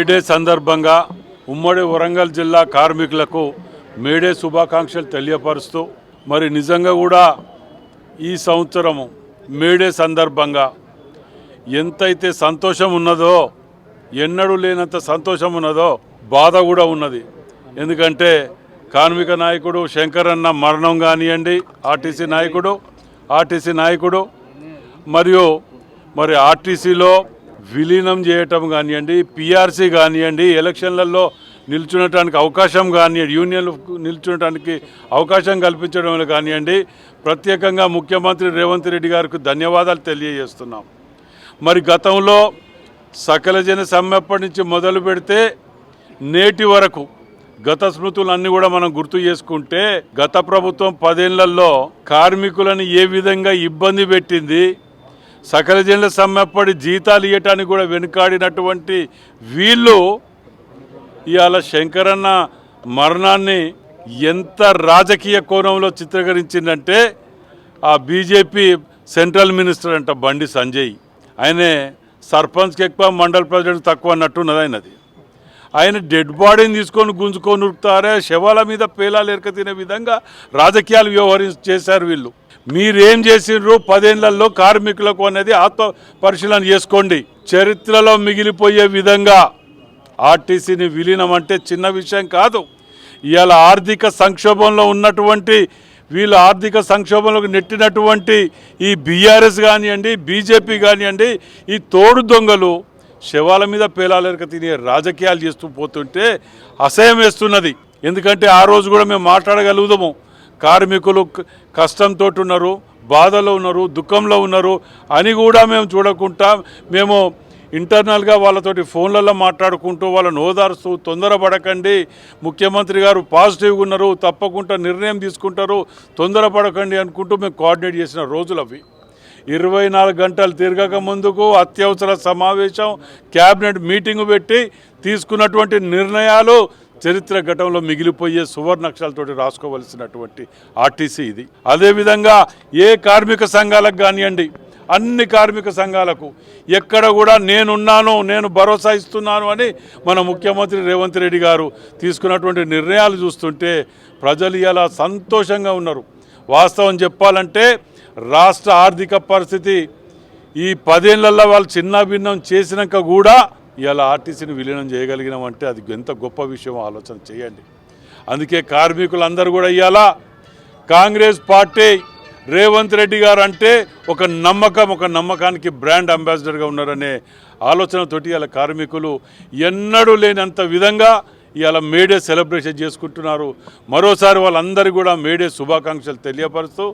May Day సందర్భంగా ఉమ్మడి వరంగల్ జిల్లా కార్మికులకు మేడే శుభాకాంక్షలు తెలియపరుస్తూ మరి నిజంగా కూడా ఈ సంవత్సరము మేడే సందర్భంగా ఎంతైతే సంతోషం ఉన్నదో ఎన్నడూ లేనంత సంతోషం ఉన్నదో బాధ కూడా ఉన్నది. ఎందుకంటే కార్మిక నాయకుడు శంకరన్న మరణం కానివ్వండి, ఆర్టీసీ నాయకుడు మరియు మరి ఆర్టీసీలో విలీనం చేయటం కానివ్వండి, పిఆర్సీ కానివ్వండి, ఎలక్షన్లలో నిల్చునటానికి అవకాశం కానివ్వండి, యూనియన్లు నిల్చునటానికి అవకాశం కల్పించడం కానివ్వండి, ప్రత్యేకంగా ముఖ్యమంత్రి రేవంత్ రెడ్డి గారికి ధన్యవాదాలు తెలియజేస్తున్నాం. మరి గతంలో సకల జన సమ్మెప్పటి నుంచి మొదలు పెడితే నేటి వరకు గత స్మృతులన్నీ కూడా మనం గుర్తు చేసుకుంటే గత ప్రభుత్వం 10 ఏళ్లలో కార్మికులను ఏ విధంగా ఇబ్బంది పెట్టింది, సకల జనుల సమ్మెప్పటి జీతాలు ఇవ్వటానికి కూడా వెనుకాడినటువంటి వీళ్ళు ఇవాళ శంకరన్న మరణాన్ని ఎంత రాజకీయ కోణంలో చిత్రీకరించిందంటే ఆ బీజేపీ సెంట్రల్ మినిస్టర్ అంట బండి సంజయ్, ఆయనే సర్పంచ్కి ఎక్కువ మండల ప్రెసిడెంట్ తక్కువ అన్నట్టున్నది. ఆయన డెడ్ బాడీని తీసుకొని గుంజుకొని ఉరుకుతారే, శవాల మీద పేలాలు ఎరక తినే విధంగా రాజకీయాలు చేశారు వీళ్ళు. మీరేం చేసిండ్రు 10 ఏళ్లలో కార్మికులకు అనేది ఆత్మ పరిశీలన చేసుకోండి. చరిత్రలో మిగిలిపోయే విధంగా ఆర్టీసీని విలీనం అంటే చిన్న విషయం కాదు. ఇవాళ ఆర్థిక సంక్షోభంలో ఉన్నటువంటి వీళ్ళు ఆర్థిక సంక్షోభంలోకి నెట్టినటువంటి ఈ బీఆర్ఎస్ కానివ్వండి, బీజేపీ కానివ్వండి, ఈ తోడు దొంగలు శవాల మీద పేలాలెరక తినే రాజకీయాలు చేస్తూ పోతుంటే అసహ్యం వేస్తున్నది. ఎందుకంటే ఆ రోజు కూడా మేము మాట్లాడగలుగుదాము, కార్మికులు కష్టంతో ఉన్నారు, బాధలో ఉన్నారు, దుఃఖంలో ఉన్నారు అని కూడా మేము చూడకుండా మేము ఇంటర్నల్గా వాళ్ళతోటి ఫోన్లలో మాట్లాడుకుంటూ వాళ్ళని ఓదారుస్తూ తొందరపడకండి, ముఖ్యమంత్రి గారు పాజిటివ్గా ఉన్నారు, తప్పకుండా నిర్ణయం తీసుకుంటారు, తొందరపడకండి అనుకుంటూ మేము కోఆర్డినేట్ చేసిన రోజులు అవి. 24 గంటలు తిరగక ముందుకు అత్యవసర సమావేశం, క్యాబినెట్ మీటింగు పెట్టి తీసుకున్నటువంటి నిర్ణయాలు చరిత్ర ఘటంలో మిగిలిపోయే సువర్ణాక్షరాలతోటి రాసుకోవలసినటువంటి ఆర్టీసీ ఇది. అదేవిధంగా ఏ కార్మిక సంఘాలకు కానివ్వండి, అన్ని కార్మిక సంఘాలకు ఎక్కడ కూడా నేనున్నాను, నేను భరోసా ఇస్తున్నాను అని మన ముఖ్యమంత్రి రేవంత్ రెడ్డి గారు తీసుకున్నటువంటి నిర్ణయాలు చూస్తుంటే ప్రజలు ఇలా సంతోషంగా ఉన్నారు. వాస్తవం చెప్పాలంటే రాష్ట్ర ఆర్థిక పరిస్థితి ఈ 10 ఏళ్లలో వాళ్ళు చిన్న భిన్నం చేసినాక కూడా ఇలా ఆర్టీసీని విలీనం చేయగలిగినామంటే అది ఎంత గొప్ప విషయం ఆలోచన చేయండి. అందుకే కార్మికులందరూ కూడా ఇవాళ కాంగ్రెస్ పార్టీ రేవంత్ రెడ్డి గారు అంటే ఒక నమ్మకానికి బ్రాండ్ అంబాసిడర్గా ఉన్నారనే ఆలోచనతోటి ఇలా కార్మికులు ఎన్నడూ లేనంత విధంగా ఇవాళ మేడే సెలబ్రేషన్ చేసుకుంటున్నారు. మరోసారి వాళ్ళందరూ కూడా మేడే శుభాకాంక్షలు తెలియపరుస్తూ